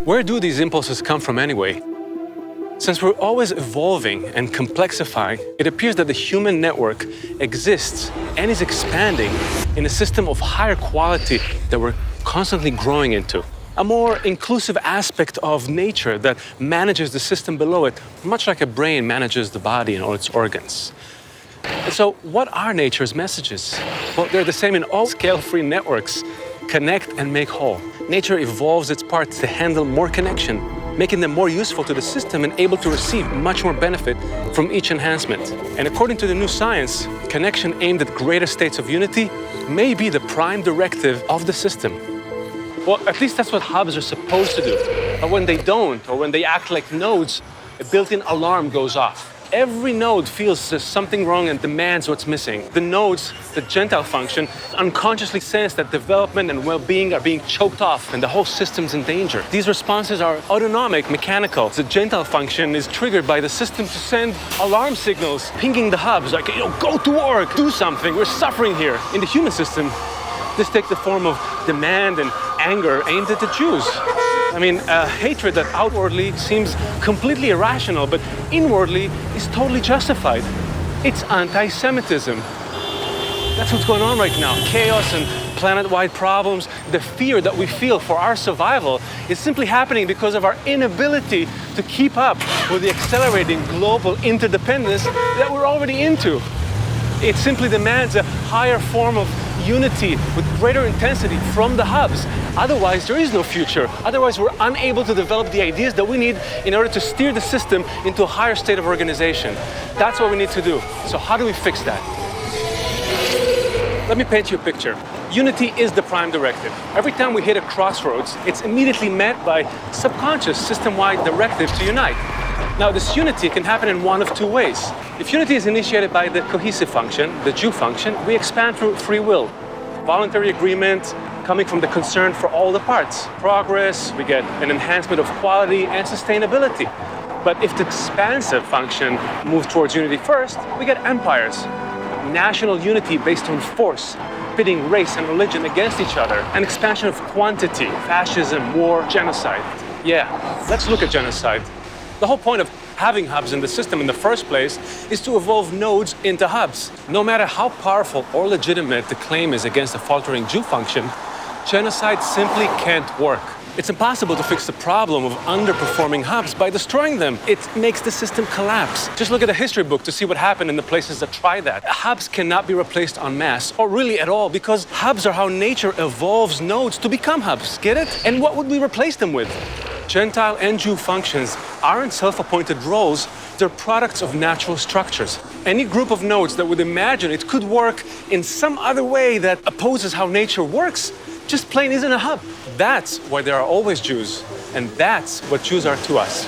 Where do these impulses come from anyway? Since we're always evolving and complexifying, it appears that the human network exists and is expanding in a system of higher quality that we're constantly growing into. A more inclusive aspect of nature that manages the system below it, much like a brain manages the body and all its organs. And so what are nature's messages? Well, they're the same in all scale-free networks. Connect and make whole. Nature evolves its parts to handle more connection, making them more useful to the system and able to receive much more benefit from each enhancement. And according to the new science, connection aimed at greater states of unity may be the prime directive of the system. Well, at least that's what hubs are supposed to do. But when they don't, or when they act like nodes, a built-in alarm goes off. Every node feels there's something wrong and demands what's missing. The nodes, the Gentile function, unconsciously sense that development and well-being are being choked off and the whole system's in danger. These responses are autonomic, mechanical. The Gentile function is triggered by the system to send alarm signals, pinging the hubs, like, go to work, do something, we're suffering here. In the human system, this takes the form of demand and anger aimed at the Jews. I mean, a hatred that outwardly seems completely irrational, but inwardly is totally justified. It's anti-Semitism. That's what's going on right now. Chaos and planet-wide problems. The fear that we feel for our survival is simply happening because of our inability to keep up with the accelerating global interdependence that we're already into. It simply demands a higher form of unity with greater intensity from the hubs. Otherwise, there is no future. Otherwise, we're unable to develop the ideas that we need in order to steer the system into a higher state of organization. That's what we need to do. So how do we fix that? Let me paint you a picture. Unity is the prime directive. Every time we hit a crossroads, it's immediately met by subconscious system-wide directives to unite. Now, this unity can happen in one of two ways. If unity is initiated by the cohesive function, the Jew function, we expand through free will. Voluntary agreement coming from the concern for all the parts. Progress, we get an enhancement of quality and sustainability. But if the expansive function moves towards unity first, we get empires. National unity based on force, pitting race and religion against each other. An expansion of quantity, fascism, war, genocide. Yeah, let's look at genocide. The whole point of having hubs in the system in the first place is to evolve nodes into hubs. No matter how powerful or legitimate the claim is against a faltering Jew function, genocide simply can't work. It's impossible to fix the problem of underperforming hubs by destroying them. It makes the system collapse. Just look at the history book to see what happened in the places that try that. Hubs cannot be replaced en masse, or really at all, because hubs are how nature evolves nodes to become hubs. Get it? And what would we replace them with? Gentile and Jew functions aren't self-appointed roles, they're products of natural structures. Any group of nodes that would imagine it could work in some other way that opposes how nature works just plain isn't a hub. That's why there are always Jews, and that's what Jews are to us.